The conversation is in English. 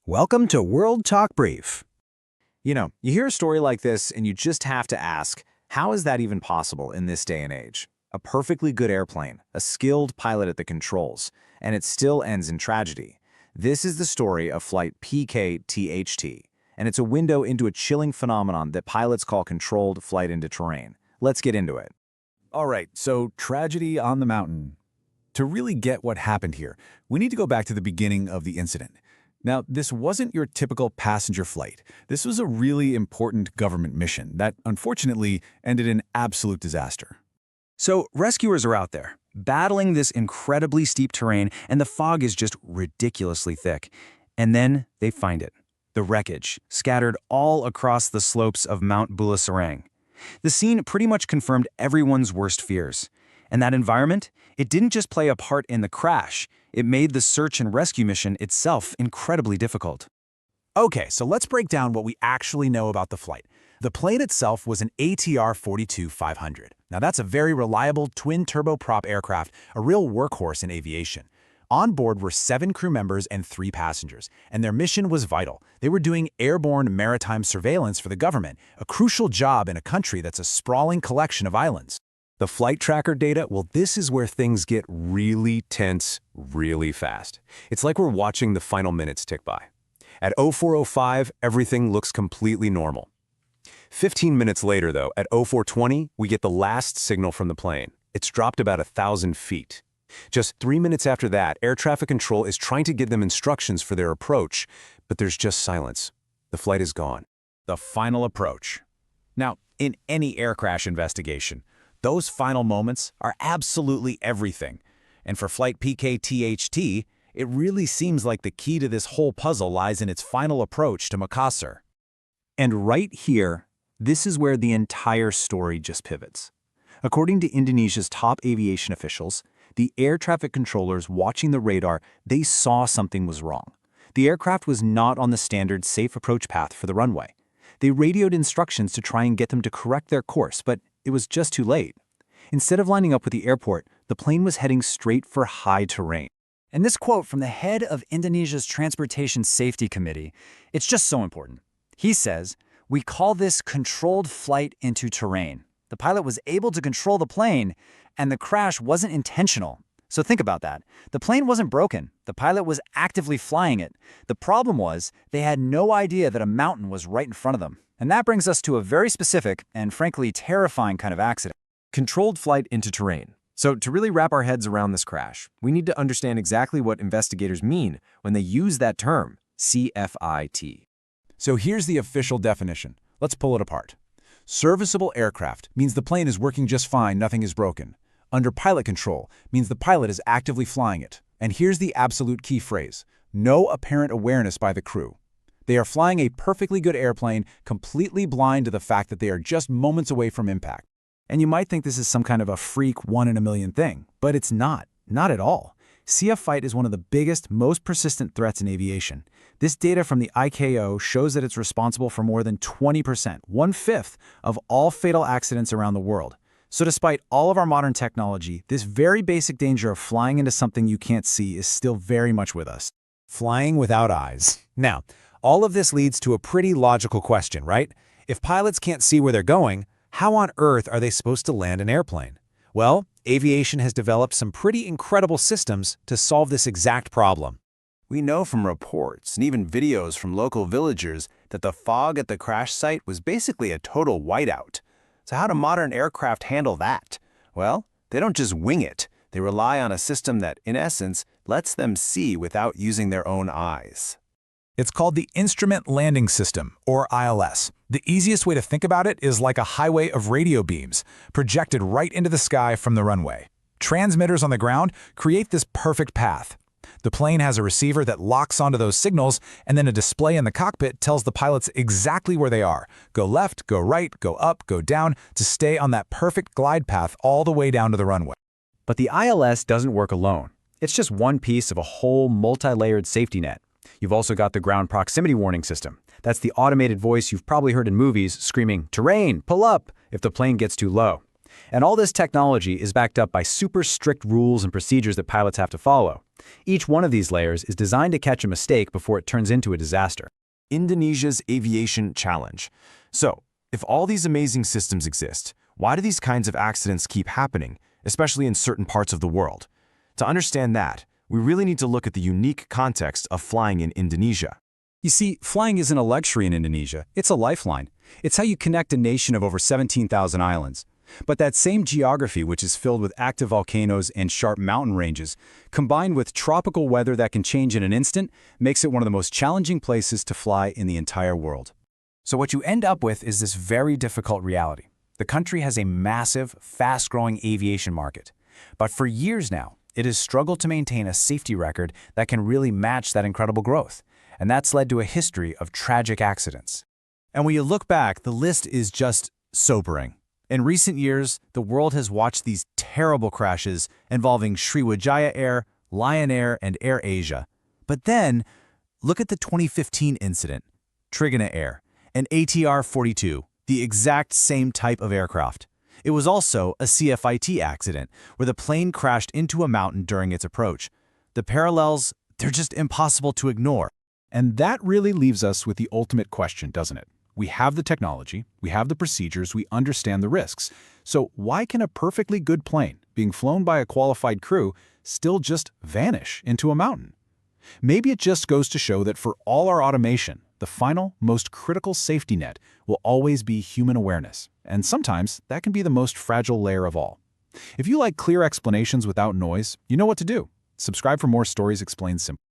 Welcome to World Talk Brief. You hear a story like this and you just have to ask, how is that even possible in this day and age? A perfectly good airplane, a skilled pilot at the controls, and it still ends in tragedy. This is the story of flight PK-THT, and it's a window into a chilling phenomenon that pilots call controlled flight into terrain. Let's get into it. All right, so tragedy on the mountain. To really get what happened here, we need to go back to the beginning of the incident. Now, this wasn't your typical passenger flight. This was a really important government mission that, unfortunately, ended in absolute disaster. So rescuers are out there, battling this incredibly steep terrain, and the fog is just ridiculously thick. And then they find it. The wreckage, scattered all across the slopes of Mount Bulusaraung. The scene pretty much confirmed everyone's worst fears. And that environment, it didn't just play a part in the crash, it made the search and rescue mission itself incredibly difficult. Okay, so let's break down what we actually know about the flight. The plane itself was an ATR-42-500. Now that's a very reliable twin-turboprop aircraft, a real workhorse in aviation. On board were 7 crew members and 3 passengers, and their mission was vital. They were doing airborne maritime surveillance for the government, a crucial job in a country that's a sprawling collection of islands. The flight tracker data, well, this is where things get really tense really fast. It's like we're watching the final minutes tick by. At 04:05, everything looks completely normal. 15 minutes later, though, at 04:20, we get the last signal from the plane. It's dropped about 1,000 feet. Just 3 minutes after that, air traffic control is trying to give them instructions for their approach, but there's just silence. The flight is gone. The final approach. Now, in any air crash investigation, those final moments are absolutely everything. And for flight PK-THT, it really seems like the key to this whole puzzle lies in its final approach to Makassar. And right here, this is where the entire story just pivots. According to Indonesia's top aviation officials, the air traffic controllers watching the radar, they saw something was wrong. The aircraft was not on the standard safe approach path for the runway. They radioed instructions to try and get them to correct their course, but it was just too late. Instead of lining up with the airport, the plane was heading straight for high terrain. And this quote from the head of Indonesia's Transportation Safety Committee, it's just so important. He says, "We call this controlled flight into terrain." The pilot was able to control the plane, and the crash wasn't intentional. So think about that. The plane wasn't broken. The pilot was actively flying it. The problem was they had no idea that a mountain was right in front of them. And that brings us to a very specific and frankly terrifying kind of accident. Controlled flight into terrain. So to really wrap our heads around this crash, we need to understand exactly what investigators mean when they use that term, CFIT. So here's the official definition. Let's pull it apart. Serviceable aircraft means the plane is working just fine, nothing is broken. Under pilot control means the pilot is actively flying it. And here's the absolute key phrase: no apparent awareness by the crew. They are flying a perfectly good airplane, completely blind to the fact that they are just moments away from impact. And you might think this is some kind of a freak 1 in a million thing, but it's not at all. CFIT is one of the biggest, most persistent threats in aviation. This data from the ICAO shows that it's responsible for more than 20%, 1/5 of all fatal accidents around the world. So despite all of our modern technology, this very basic danger of flying into something you can't see is still very much with us. Flying without eyes. Now, all of this leads to a pretty logical question, right? If pilots can't see where they're going, how on earth are they supposed to land an airplane? Well, aviation has developed some pretty incredible systems to solve this exact problem. We know from reports and even videos from local villagers that the fog at the crash site was basically a total whiteout. So how do modern aircraft handle that? Well, they don't just wing it. They rely on a system that, in essence, lets them see without using their own eyes. It's called the Instrument Landing System, or ILS. The easiest way to think about it is like a highway of radio beams, projected right into the sky from the runway. Transmitters on the ground create this perfect path. The plane has a receiver that locks onto those signals, and then a display in the cockpit tells the pilots exactly where they are. Go left, go right, go up, go down, to stay on that perfect glide path all the way down to the runway. But the ILS doesn't work alone. It's just one piece of a whole multi-layered safety net. You've also got the ground proximity warning system. That's the automated voice you've probably heard in movies screaming, "Terrain, pull up," if the plane gets too low. And all this technology is backed up by super strict rules and procedures that pilots have to follow. Each one of these layers is designed to catch a mistake before it turns into a disaster. Indonesia's aviation challenge. So, if all these amazing systems exist, why do these kinds of accidents keep happening, especially in certain parts of the world? To understand that, we really need to look at the unique context of flying in Indonesia. You see, flying isn't a luxury in Indonesia, it's a lifeline. It's how you connect a nation of over 17,000 islands. But that same geography, which is filled with active volcanoes and sharp mountain ranges, combined with tropical weather that can change in an instant, makes it one of the most challenging places to fly in the entire world. So what you end up with is this very difficult reality. The country has a massive, fast-growing aviation market. But for years now, it has struggled to maintain a safety record that can really match that incredible growth. And that's led to a history of tragic accidents. And when you look back, the list is just sobering. In recent years, the world has watched these terrible crashes involving Sriwijaya Air, Lion Air, and Air Asia. But then, look at the 2015 incident, Trigona Air, an ATR-42, the exact same type of aircraft. It was also a CFIT accident, where the plane crashed into a mountain during its approach. The parallels, they're just impossible to ignore. And that really leaves us with the ultimate question, doesn't it? We have the technology, we have the procedures, we understand the risks. So why can a perfectly good plane, being flown by a qualified crew, still just vanish into a mountain? Maybe it just goes to show that for all our automation, the final, most critical safety net will always be human awareness. And sometimes that can be the most fragile layer of all. If you like clear explanations without noise, you know what to do. Subscribe for more Stories Explained Simply.